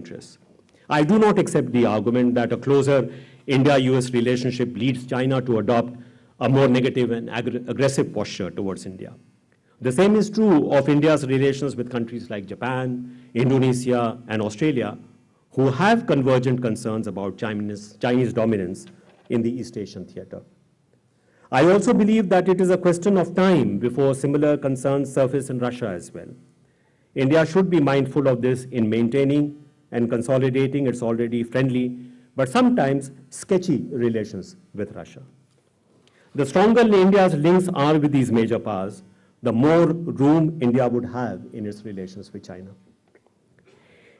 interests. I do not accept the argument that a closer India-US relationship leads China to adopt a more negative and aggressive posture towards India. The same is true of India's relations with countries like Japan, Indonesia, and Australia, who have convergent concerns about Chinese dominance in the East Asian theater. I also believe that it is a question of time before similar concerns surface in Russia as well. India should be mindful of this in maintaining and consolidating its already friendly, but sometimes sketchy relations with Russia. The stronger India's links are with these major powers, the more room India would have in its relations with China.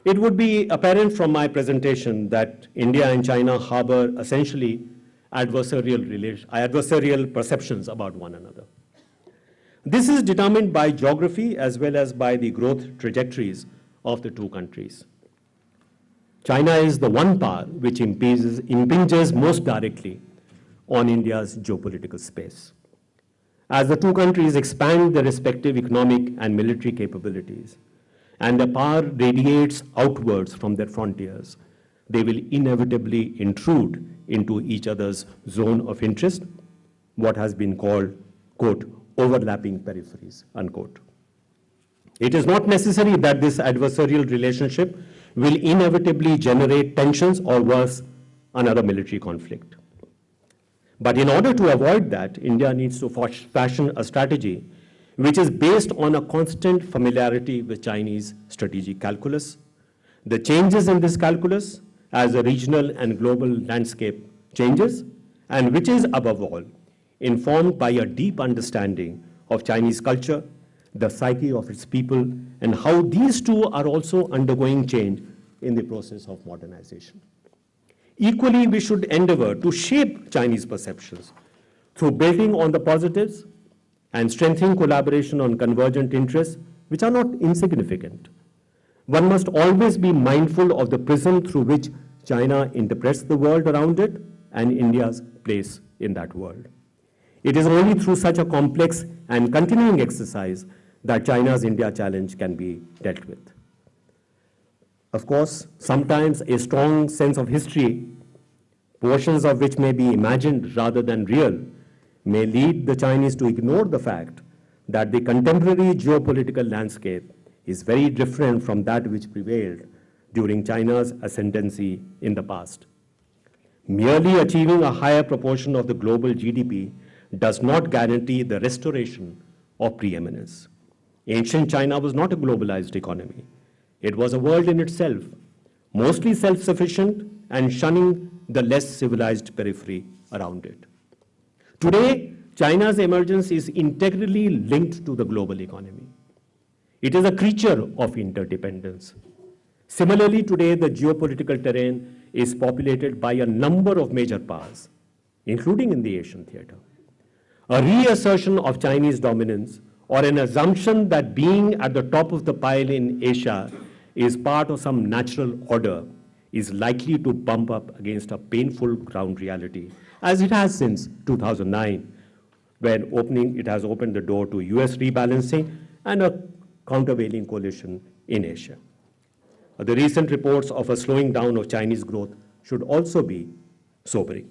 It would be apparent from my presentation that India and China harbor essentially adversarial perceptions about one another. This is determined by geography as well as by the growth trajectories of the two countries. China is the one power which impinges most directly on India's geopolitical space. As the two countries expand their respective economic and military capabilities, and the power radiates outwards from their frontiers, they will inevitably intrude into each other's zone of interest, what has been called, quote, overlapping peripheries, unquote. It is not necessary that this adversarial relationship will inevitably generate tensions or worse, another military conflict. But in order to avoid that, India needs to fashion a strategy which is based on a constant familiarity with Chinese strategic calculus, the changes in this calculus as the regional and global landscape changes, and which is, above all, informed by a deep understanding of Chinese culture, the psyche of its people, and how these two are also undergoing change in the process of modernization. Equally, we should endeavor to shape Chinese perceptions through building on the positives and strengthening collaboration on convergent interests, which are not insignificant. One must always be mindful of the prism through which China interprets the world around it and India's place in that world. It is only through such a complex and continuing exercise that China's India challenge can be dealt with. Of course, sometimes a strong sense of history, portions of which may be imagined rather than real, may lead the Chinese to ignore the fact that the contemporary geopolitical landscape is very different from that which prevailed during China's ascendancy in the past. Merely achieving a higher proportion of the global GDP does not guarantee the restoration of preeminence. Ancient China was not a globalized economy. It was a world in itself, mostly self-sufficient and shunning the less civilized periphery around it. Today, China's emergence is integrally linked to the global economy. It is a creature of interdependence. Similarly, today, the geopolitical terrain is populated by a number of major powers, including in the Asian theater. A reassertion of Chinese dominance or an assumption that being at the top of the pile in Asia is part of some natural order is likely to bump up against a painful ground reality, as it has since 2009, when it has opened the door to US rebalancing and a countervailing coalition in Asia. The recent reports of a slowing down of Chinese growth should also be sobering.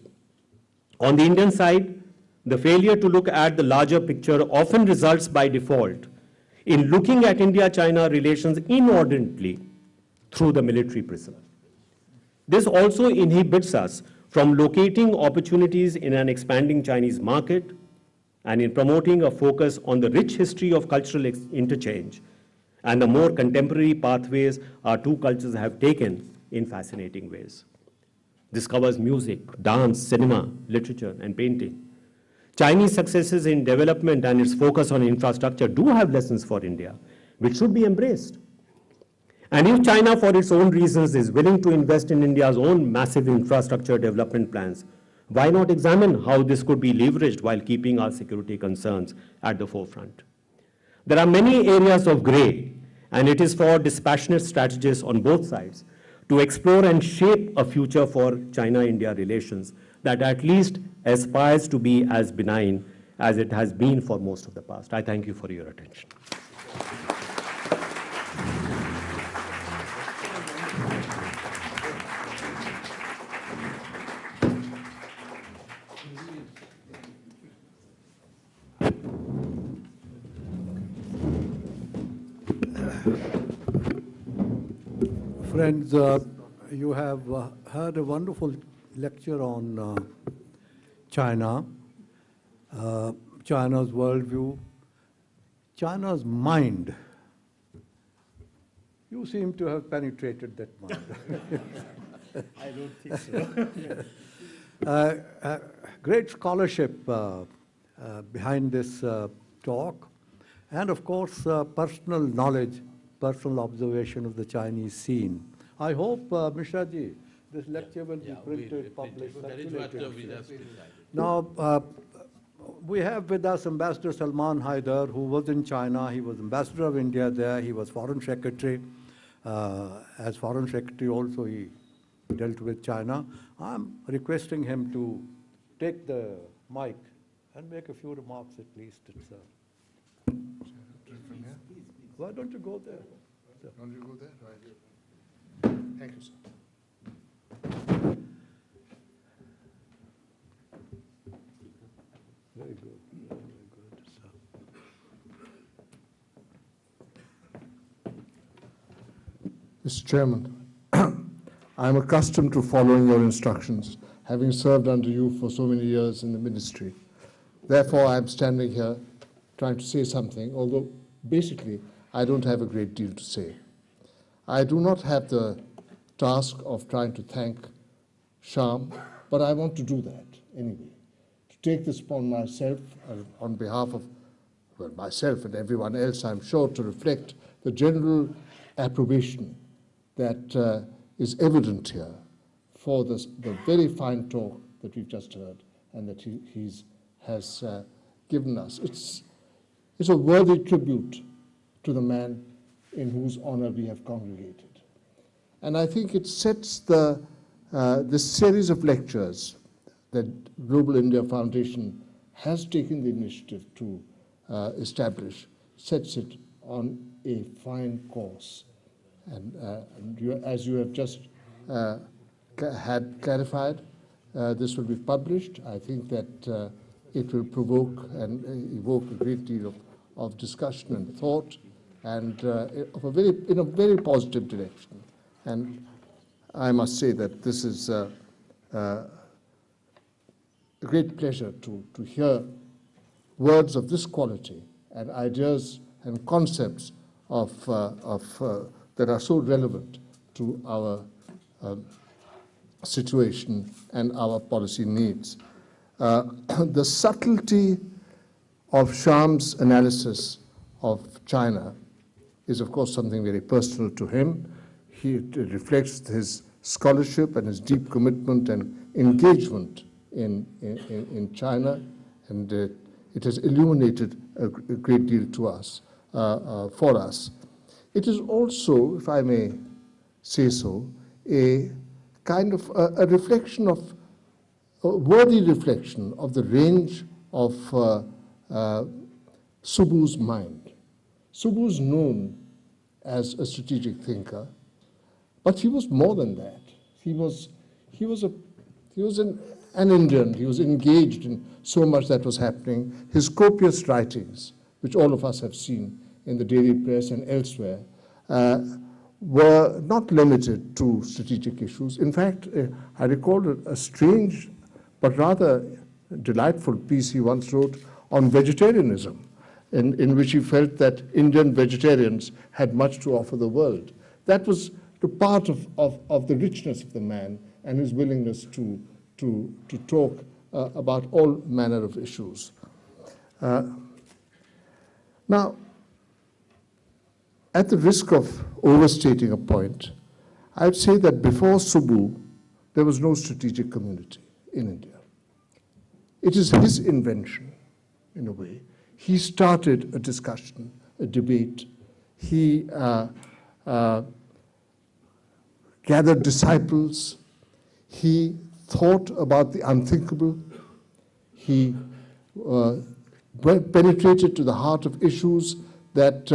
On the Indian side, the failure to look at the larger picture often results by default in looking at India-China relations inordinately through the military prism. This also inhibits us from locating opportunities in an expanding Chinese market and in promoting a focus on the rich history of cultural interchange and the more contemporary pathways our two cultures have taken in fascinating ways. This covers music, dance, cinema, literature, and painting. Chinese successes in development and its focus on infrastructure do have lessons for India, which should be embraced. And if China, for its own reasons, is willing to invest in India's own massive infrastructure development plans, why not examine how this could be leveraged while keeping our security concerns at the forefront? There are many areas of gray, and it is for dispassionate strategists on both sides to explore and shape a future for China-India relations that at least aspires to be as benign as it has been for most of the past. I thank you for your attention. Friends, you have heard a wonderful lecture on China, China's worldview, China's mind. You seem to have penetrated that mind. I don't think so. Great scholarship behind this talk, and of course, personal knowledge, personal observation of the Chinese scene. I hope, Mishra ji, this lecture will be printed, published, circulated. Now, we have with us Ambassador Salman Haider, who was in China. He was Ambassador of India there. He was Foreign Secretary. As Foreign Secretary also, he dealt with China. I'm requesting him to take the mic and make a few remarks at least. Why don't you go there? Don't you go there? Right. Thank you, sir. Very good. Very good. Mr. Chairman, I'm accustomed to following your instructions, having served under you for so many years in the ministry. Therefore, I'm standing here trying to say something, although basically I don't have a great deal to say. I do not have the task of trying to thank Shyam, but I want to do that anyway. To take this upon myself, on behalf of myself and everyone else, I'm sure, to reflect the general approbation that is evident here for the very fine talk that we've just heard and that he has given us. It's a worthy tribute to the man in whose honor we have congregated. And I think it sets this series of lectures that Global India Foundation has taken the initiative to establish, sets it on a fine course. And as you have just had clarified, this will be published. I think that it will provoke and evoke a great deal of discussion and thought, and in a very positive direction. And I must say that this is a great pleasure to hear words of this quality and ideas and concepts that are so relevant to our situation and our policy needs. The subtlety of Shyam's analysis of China is, of course, something very personal to him. It reflects his scholarship and his deep commitment and engagement in China, and it has illuminated a great deal to us, for us. It is also, if I may say so, a kind of a reflection of, a worthy reflection of the range of Subu's mind. Subu's known as a strategic thinker, but he was more than that. He was an Indian. He was engaged in so much that was happening. His copious writings, which all of us have seen in the daily press and elsewhere, were not limited to strategic issues. In fact, I recall a strange but rather delightful piece he once wrote on vegetarianism, in which he felt that Indian vegetarians had much to offer the world. That was the part of the richness of the man and his willingness to talk about all manner of issues. Now, at the risk of overstating a point, I would say that before Subu, there was no strategic community in India. It is his invention, in a way. He started a discussion, a debate. He gathered disciples. He thought about the unthinkable. He penetrated to the heart of issues that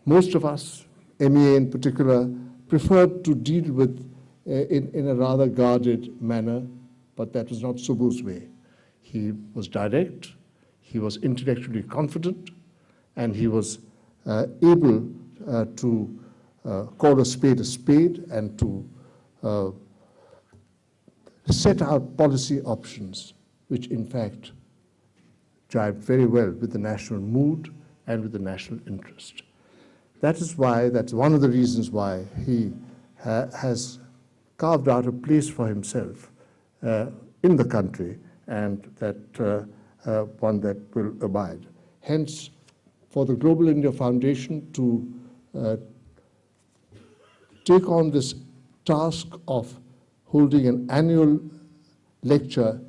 most of us, MEA in particular, preferred to deal with in a rather guarded manner, but that was not Subu's way. He was direct, he was intellectually confident, and he was able to call a spade and to set out policy options which in fact jive very well with the national mood and with the national interest. That's one of the reasons why he has carved out a place for himself in the country, and that one that will abide. Hence, for the Global India Foundation to take on this task of holding an annual lecture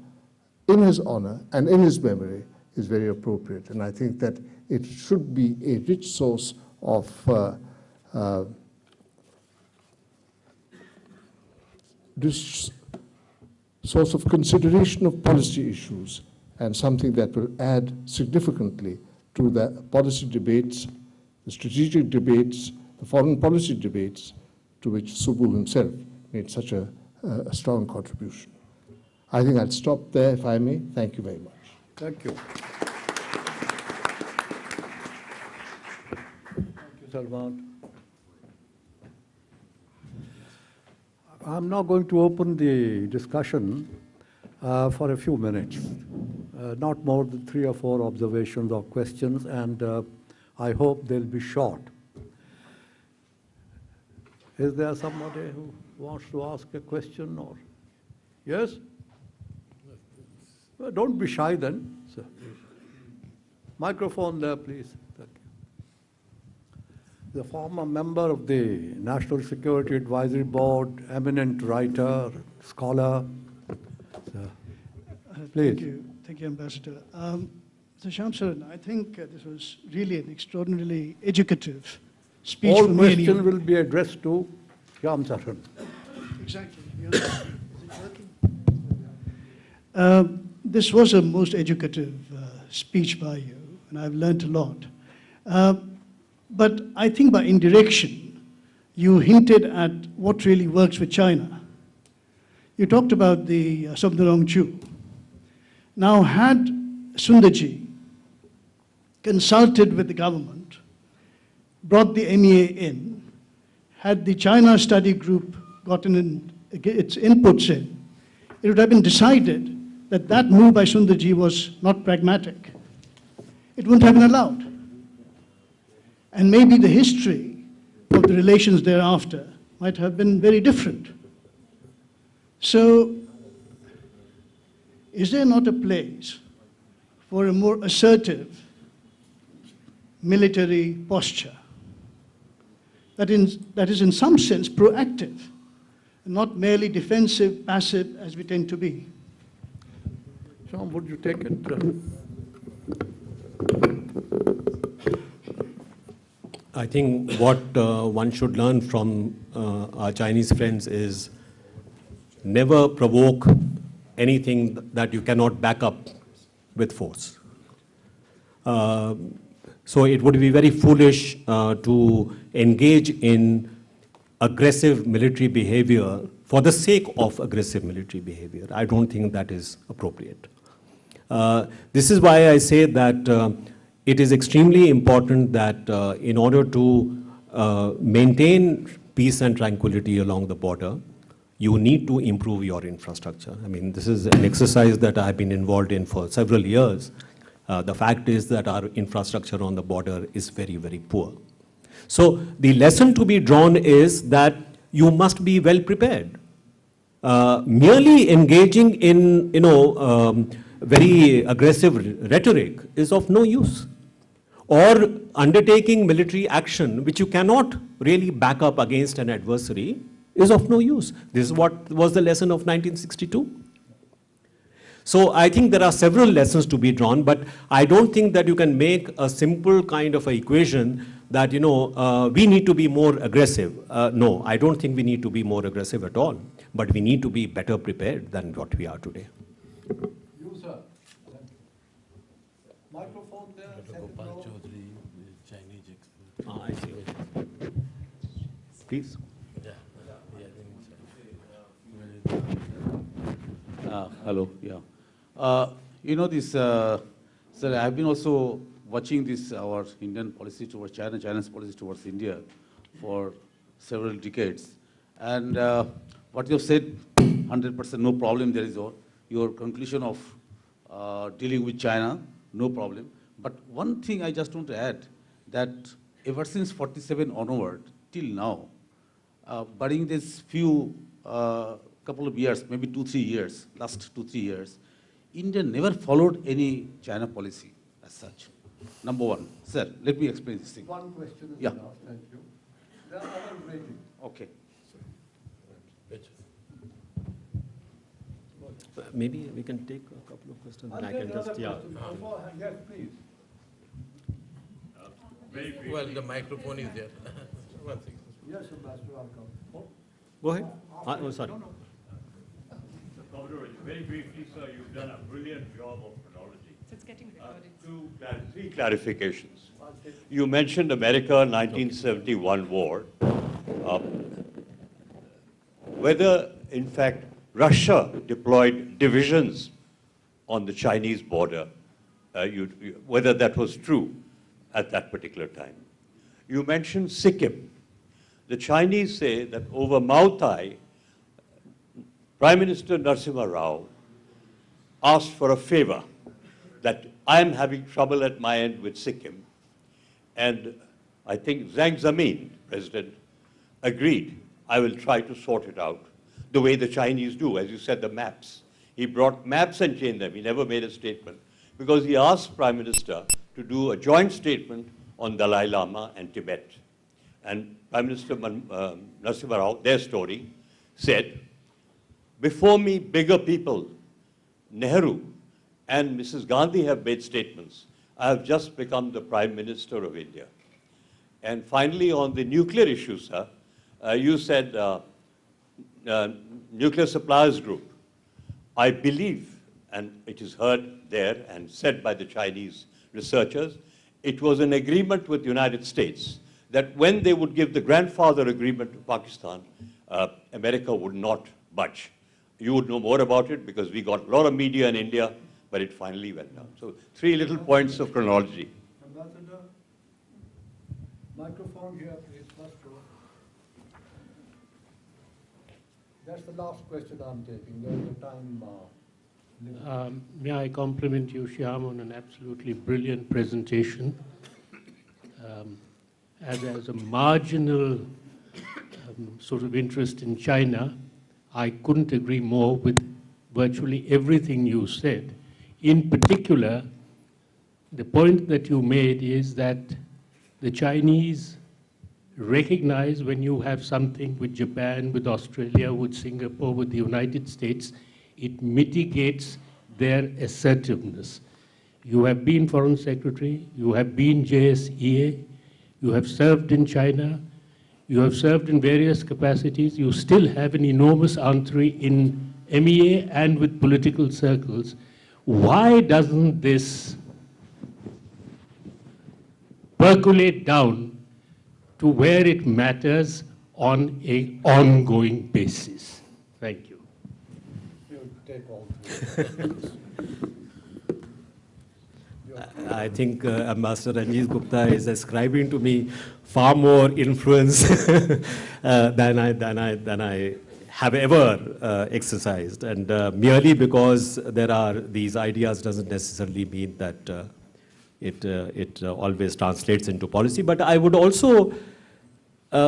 in his honor and in his memory is very appropriate. And I think that it should be a rich source of this source of consideration of policy issues, and something that will add significantly to the policy debates, the strategic debates, the foreign policy debates, to which Subbu himself made such a strong contribution. I think I'll stop there, if I may. Thank you very much. Thank you. Thank you, Salman. I'm now going to open the discussion for a few minutes, not more than 3 or 4 observations or questions, and I hope they'll be short. Is there somebody who wants to ask a question? Or yes? Well, don't be shy then, sir. Microphone there, please. Thank you. The former member of the National Security Advisory Board, eminent writer, scholar. Please. Thank you, Ambassador. Mr. Shamsuddin, I think this was really an extraordinarily educative speech All for me and you. questions will be addressed to Shamsuddin. Exactly. Is it working? This was a most educative speech by you, and I've learned a lot. But I think by indirection, you hinted at what really works with China. You talked about the Sobnorong-Chu. Now, had Sundarji consulted with the government, brought the MEA in, had the China study group gotten its inputs in, it would have been decided that that move by Sundarji was not pragmatic. It wouldn't have been allowed. And maybe the history of the relations thereafter might have been very different. So, is there not a place for a more assertive military posture that is in some sense proactive, and not merely defensive, passive, as we tend to be? Sean, would you take it? I think what one should learn from our Chinese friends is never provoke anything that you cannot back up with force. So it would be very foolish to engage in aggressive military behavior for the sake of aggressive military behavior. I don't think that is appropriate. This is why I say that it is extremely important that in order to maintain peace and tranquility along the border, you need to improve your infrastructure. I mean, this is an exercise that I have been involved in for several years. The fact is that our infrastructure on the border is very, very poor. So the lesson to be drawn is that you must be well prepared. Merely engaging in, very aggressive rhetoric is of no use. Or undertaking military action which you cannot really back up against an adversary is of no use. This is what was the lesson of 1962. So I think there are several lessons to be drawn, but I don't think that you can make a simple kind of a equation that, we need to be more aggressive. No, I don't think we need to be more aggressive at all, but we need to be better prepared than what we are today. You, sir. Microphone there. Gopal Chaudhary, Chinese expert. I see. Please. Hello, yeah. This, sir, I have been also watching this, our Indian policy towards China, China's policy towards India for several decades. And what you have said, 100% no problem, there is your conclusion of dealing with China, no problem. But one thing I just want to add, that ever since 47 onward, till now, barring this few couple of years, maybe 2-3 years, last 2-3 years, India never followed any China policy as such. Number one. Sir, let me explain this thing. One question is Yeah. enough, thank you. There are others waiting. Okay. Maybe we can take a couple of questions and I can just, yeah. Yes, please. Well, the microphone is there. One thing. Yes, Ambassador, I'll come. Go ahead. Oh, sorry. Commodore, very briefly, sir, you've done a brilliant job of chronology. So it's getting recorded. Three clarifications. You mentioned America 1971 war. Whether, in fact, Russia deployed divisions on the Chinese border, whether that was true at that particular time. You mentioned Sikkim. The Chinese say that over Mao Tai, Prime Minister Narasimha Rao asked for a favor, that I'm having trouble at my end with Sikkim. And I think Zhang Zemin, President, agreed, I will try to sort it out the way the Chinese do, as you said, the maps. He brought maps and changed them. He never made a statement because he asked Prime Minister to do a joint statement on Dalai Lama and Tibet. And Prime Minister Narasimha Rao, their story, said, before me, bigger people, Nehru and Mrs. Gandhi have made statements. I have just become the Prime Minister of India. And finally, on the nuclear issue, sir, you said Nuclear Suppliers Group. I believe, and it is heard there and said by the Chinese researchers, it was an agreement with the United States that when they would give the grandfather agreement to Pakistan, America would not budge. You would know more about it because we got a lot of media in India, but it finally went down. So 3 little points of chronology. Ambassador, microphone here, please, first row. That's the last question I'm taking. There's a time limit. May I compliment you, Shyam, on an absolutely brilliant presentation. As a marginal sort of interest in China, I couldn't agree more with virtually everything you said. In particular, the point that you made is that the Chinese recognize when you have something with Japan, with Australia, with Singapore, with the United States, it mitigates their assertiveness. You have been Foreign Secretary, you have been JSEA, you have served in China, you have served in various capacities, you still have an enormous entree in MEA and with political circles. Why doesn't this percolate down to where it matters on an ongoing basis? Thank you. You take all three. I think Ambassador Ranjit Gupta is ascribing to me far more influence than I have ever exercised. And merely because there are these ideas doesn't necessarily mean that it always translates into policy. But I would also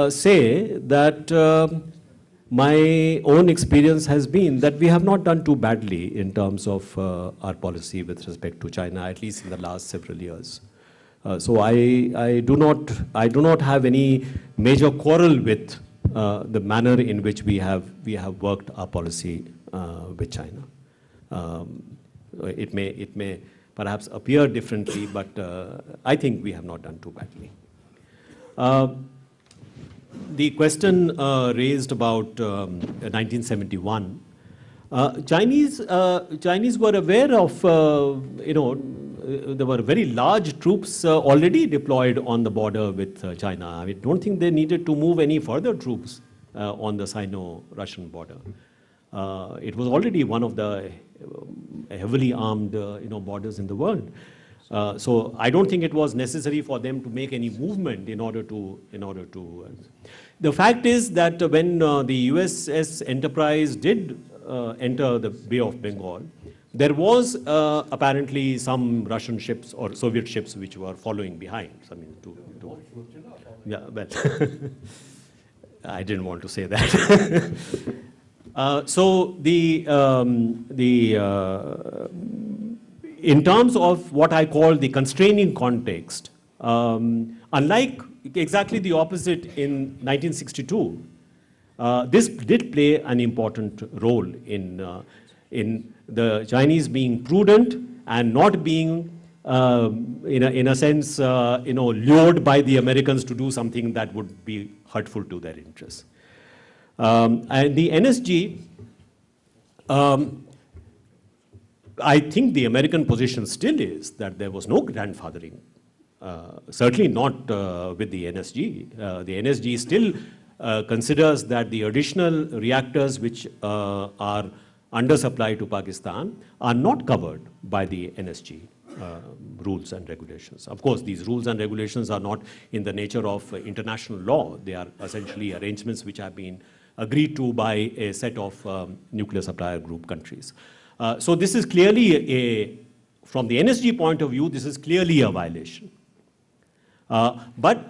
say that my own experience has been that we have not done too badly in terms of our policy with respect to China, at least in the last several years. So I do not have any major quarrel with the manner in which we have worked our policy with China. It may perhaps appear differently, but I think we have not done too badly. The question raised about 1971. Chinese were aware of, there were very large troops already deployed on the border with China. I don't think they needed to move any further troops on the Sino-Russian border. It was already one of the heavily armed borders in the world. So I don't think it was necessary for them to make any movement in order to. The fact is that when the USS Enterprise did enter the Bay of Bengal, there was apparently some Russian ships or Soviet ships which were following behind. I mean, yeah, well, I didn't want to say that. So in terms of what I call the constraining context, unlike exactly the opposite in 1962, this did play an important role in the Chinese being prudent and not being, in a sense, lured by the Americans to do something that would be hurtful to their interests. And the NSG, I think the American position still is that there was no grandfathering, certainly not with the NSG. The NSG still considers that the additional reactors which are under supply to Pakistan are not covered by the NSG rules and regulations. Of course, these rules and regulations are not in the nature of international law. They are essentially arrangements which have been agreed to by a set of nuclear supplier group countries. So this is clearly from the NSG point of view, this is clearly a violation. But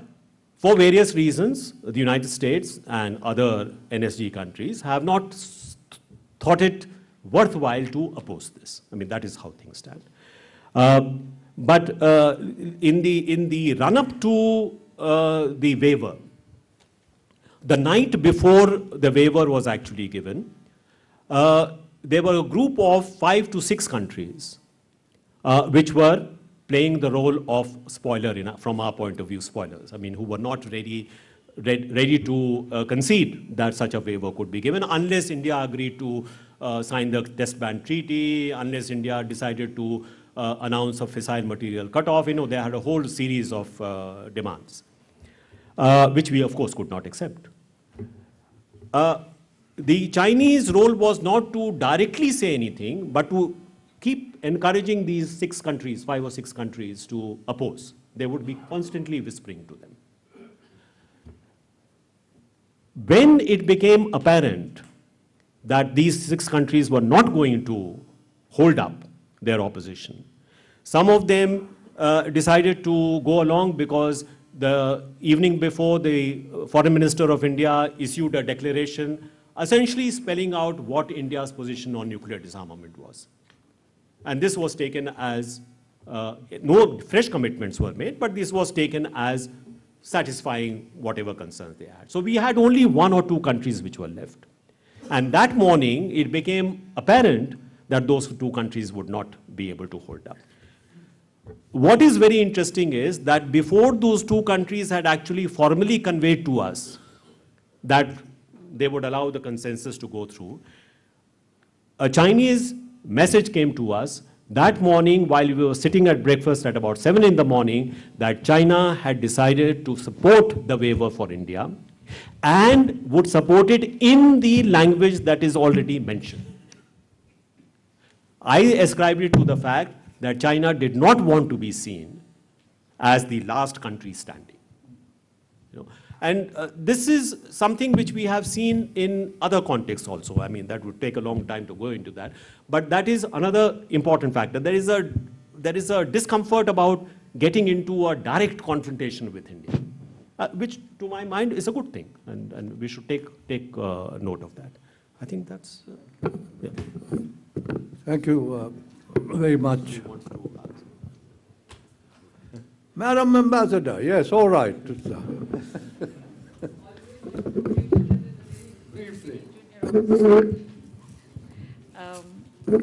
for various reasons, the United States and other NSG countries have not thought it worthwhile to oppose this. I mean, that is how things stand. But in the run-up to the waiver, the night before the waiver was actually given, there were a group of 5 to 6 countries which were playing the role of spoiler, from our point of view, spoilers. I mean, who were not ready to concede that such a waiver could be given unless India agreed to sign the test ban treaty, unless India decided to announce a fissile material cutoff. They had a whole series of demands, which we, of course, could not accept. The Chinese role was not to directly say anything, but to keep encouraging these 6 countries, 5 or 6 countries, to oppose. They would be constantly whispering to them. When it became apparent that these 6 countries were not going to hold up their opposition, some of them decided to go along because the evening before, the Foreign Minister of India issued a declaration essentially spelling out what India's position on nuclear disarmament was. And this was taken as, no fresh commitments were made, but this was taken as satisfying whatever concerns they had. So we had only 1 or 2 countries which were left. And that morning, it became apparent that those 2 countries would not be able to hold up. What is very interesting is that before those 2 countries had actually formally conveyed to us that they would allow the consensus to go through, a Chinese message came to us that morning while we were sitting at breakfast at about 7 in the morning that China had decided to support the waiver for India and would support it in the language that is already mentioned. I ascribed it to the fact that China did not want to be seen as the last country standing. And this is something which we have seen in other contexts also. I mean, that would take a long time to go into that. But that is another important factor. There is a discomfort about getting into a direct confrontation with India, which to my mind is a good thing. And we should take note of that. I think that's, yeah. Thank you very much. Madam Ambassador, yes, all right.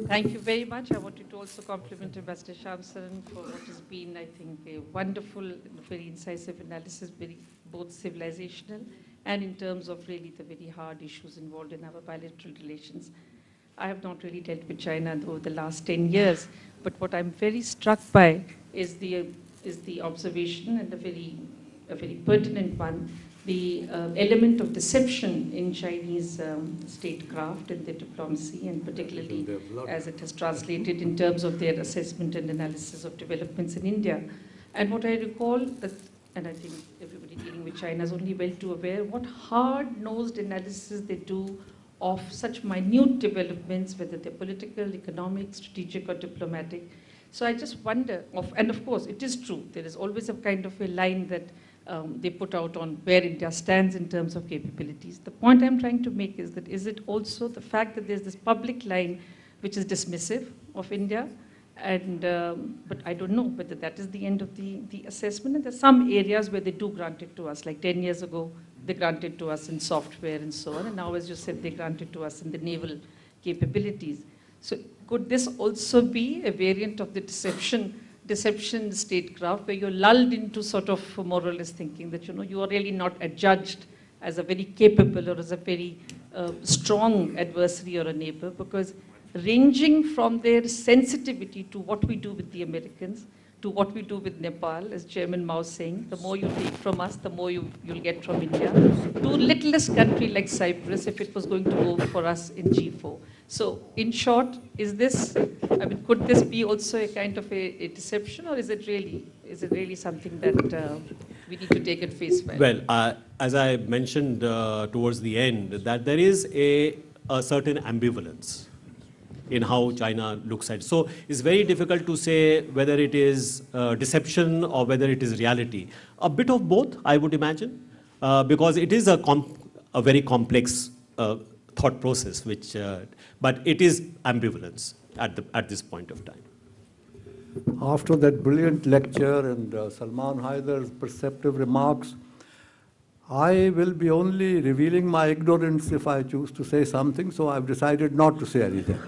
Thank you very much. I wanted to also compliment Ambassador Shamsaran for what has been, I think, a wonderful, very incisive analysis, both civilizational and in terms of really the very hard issues involved in our bilateral relations. I have not really dealt with China over the last 10 years, but what I'm very struck by is the observation, and a very pertinent one, the element of deception in Chinese statecraft and their diplomacy, and particularly as it has translated in terms of their assessment and analysis of developments in India. And what I recall, that, and I think everybody dealing with China is only well too aware, what hard-nosed analysis they do of such minute developments, whether they're political, economic, strategic, or diplomatic. So I just wonder, and of course, it is true, there is always a kind of a line that they put out on where India stands in terms of capabilities. The point I'm trying to make is that is it also the fact that there's this public line which is dismissive of India, and but I don't know whether that is the end of the assessment. And there's some areas where they do grant it to us, like 10 years ago, they granted to us in software and so on, and now, as you said, they granted to us in the naval capabilities. So could this also be a variant of the deception statecraft, where you're lulled into sort of moralist thinking that, you are really not adjudged as a very capable or as a very strong adversary or a neighbor, because ranging from their sensitivity to what we do with the Americans, to what we do with Nepal, as Chairman Mao is saying, the more you take from us, the more you'll get from India, to littlest country like Cyprus, if it was going to go for us in G4. So, in short, is this, could this be also a kind of a deception, or is it really something that we need to take at face value? Well, as I mentioned towards the end, that there is a certain ambivalence in how China looks at it. So it's very difficult to say whether it is deception or whether it is reality. A bit of both, I would imagine, because it is a very complex thought process, but it is ambivalence at this point of time. After that brilliant lecture and Salman Haidar's perceptive remarks, I will be only revealing my ignorance if I choose to say something, so I've decided not to say anything.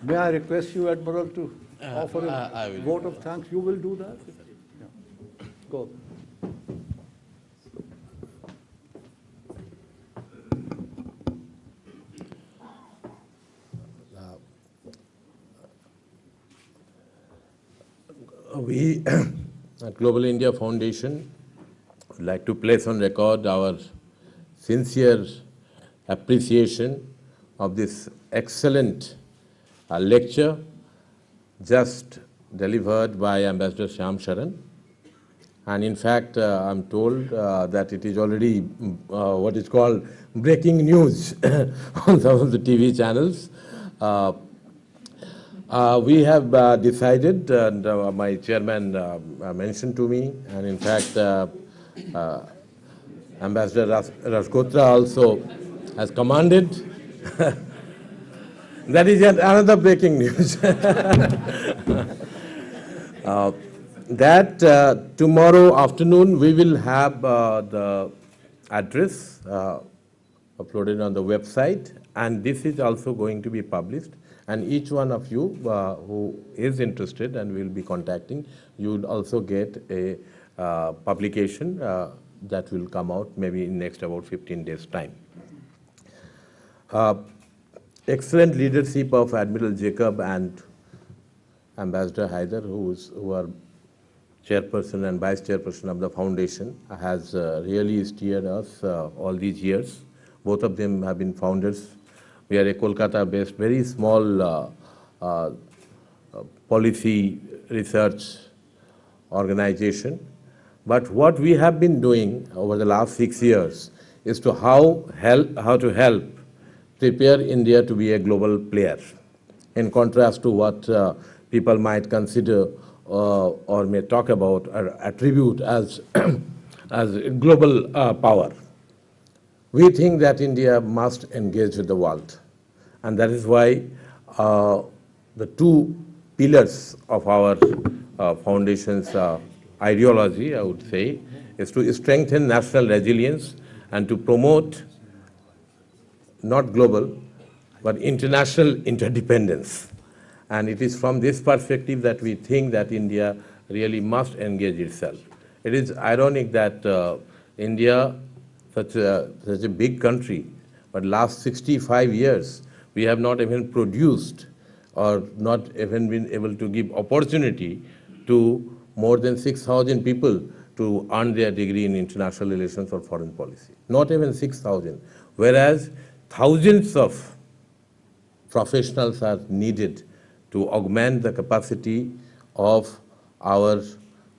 May I request you, Admiral, to offer a vote of thanks? You will do that? Yeah. Go. We at Global India Foundation would like to place on record our sincere appreciation of this excellent lecture just delivered by Ambassador Shyam Sharan. And in fact, I'm told that it is already what is called breaking news on some of the TV channels. We have decided, and my chairman mentioned to me, and in fact, Ambassador Rajkotra also has commanded. That is yet another breaking news. That tomorrow afternoon we will have the address uploaded on the website, and this is also going to be published. And each one of you who is interested and will be contacting, you will also get a publication that will come out maybe in next about 15 days' time. Excellent leadership of Admiral Jacob and Ambassador Haider, who are chairperson and vice chairperson of the foundation, has really steered us all these years. Both of them have been founders. We are a Kolkata-based, very small policy research organization. But what we have been doing over the last 6 years is to how to help prepare India to be a global player, in contrast to what people might consider or may talk about or attribute as, as a global power. We think that India must engage with the world, and that is why the two pillars of our foundation's ideology, I would say, is to strengthen national resilience and to promote not global, but international interdependence. And it is from this perspective that we think that India really must engage itself. It is ironic that India, such a big country, but last 65 years, we have not even produced or not even been able to give opportunity to more than 6,000 people to earn their degree in international relations or foreign policy. Not even 6,000, whereas thousands of professionals are needed to augment the capacity of our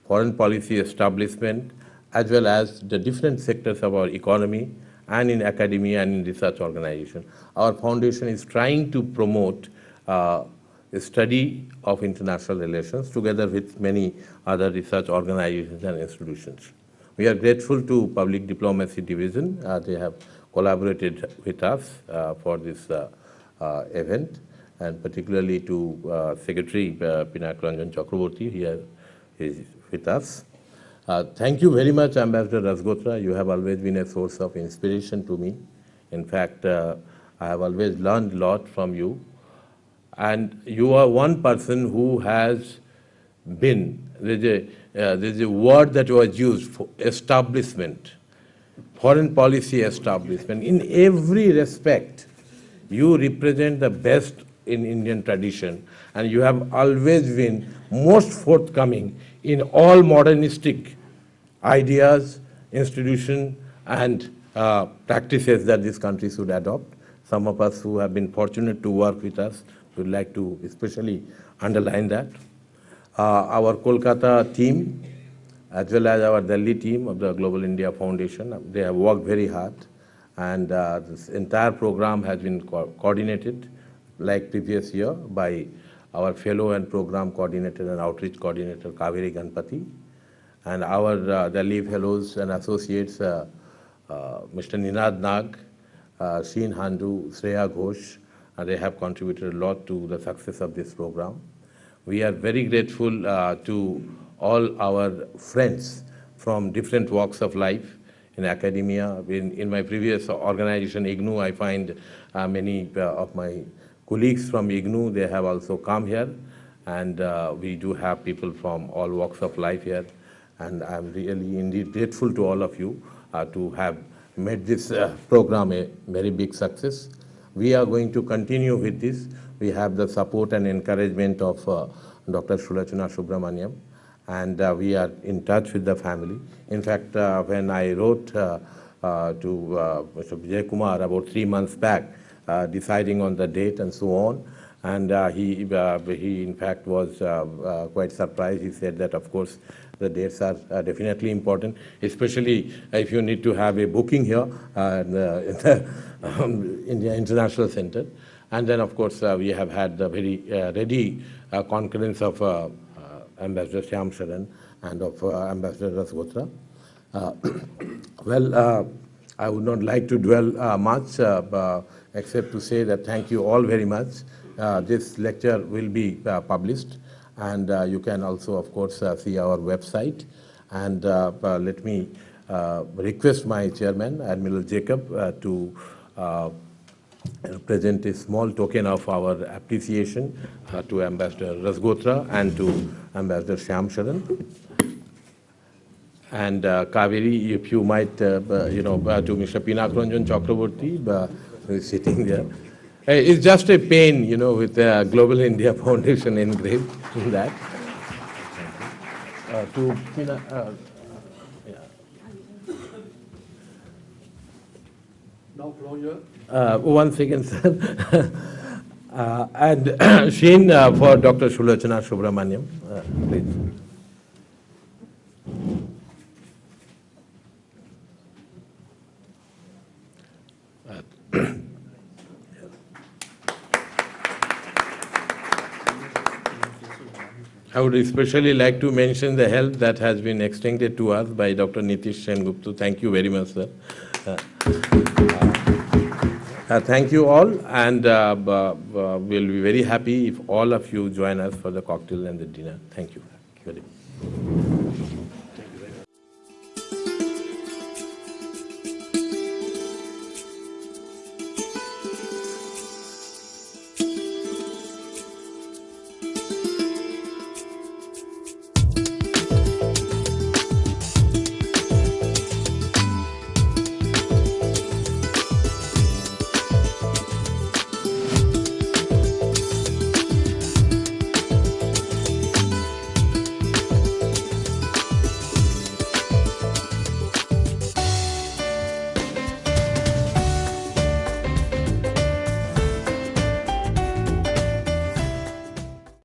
foreign policy establishment as well as the different sectors of our economy and in academia and in research organization. Our foundation is trying to promote the study of international relations together with many other research organizations and institutions. We are grateful to Public Diplomacy Division. They have collaborated with us for this event, and particularly to Secretary Pinak Ranjan Chakraborty here is with us. Thank you very much, Ambassador Rasgotra. You have always been a source of inspiration to me. In fact, I have always learned a lot from you. And you are one person who has been, there's a word that was used for establishment, foreign policy establishment. In every respect, you represent the best in Indian tradition, and you have always been most forthcoming in all modernistic ideas, institutions, and practices that this country should adopt. Some of us who have been fortunate to work with us would like to especially underline that. Our Kolkata team, as well as our Delhi team of the Global India Foundation, they have worked very hard, and this entire program has been coordinated like previous year by our fellow and program coordinator and outreach coordinator Kaveri Ganpati, and our Delhi fellows and associates Mr. Ninad Nag, Sheen Handu, Shreya Ghosh. They have contributed a lot to the success of this program. We are very grateful to all our friends from different walks of life in academia. In my previous organization, IGNOU, I find many of my colleagues from IGNOU, they have also come here. And we do have people from all walks of life here. And I'm really indeed grateful to all of you to have made this program a very big success. We are going to continue with this. We have the support and encouragement of Dr. Sulochana Subramaniam, and we are in touch with the family. In fact, when I wrote to Mr. Vijay Kumar about 3 months back, deciding on the date and so on, and he in fact was quite surprised. He said that, of course, the dates are definitely important, especially if you need to have a booking here in the India International Center. And then, of course, we have had the very ready concurrence of Ambassador Shyam Sharan and of Ambassador Rasgotra. Well, I would not like to dwell much, except to say that thank you all very much. This lecture will be published, and you can also, of course, see our website. And let me request my chairman, Admiral Jacob, to present a small token of our appreciation to Ambassador Rasgotra and to Ambassador Shyam Sharan. And Kaveri, if you might, to Mr. Pinak Ranjan Chakraborty, who is sitting there. It's just a pen, with the Global India Foundation engraved in that. To Pinak, Now closure. one second, sir. And Sheen for Dr. Sulochana Subramaniam, please. I would especially like to mention the help that has been extended to us by Dr. Nitish Sengupta. Thank you very much, sir. Thank you all, and we'll be very happy if all of you join us for the cocktail and the dinner. Thank you very much.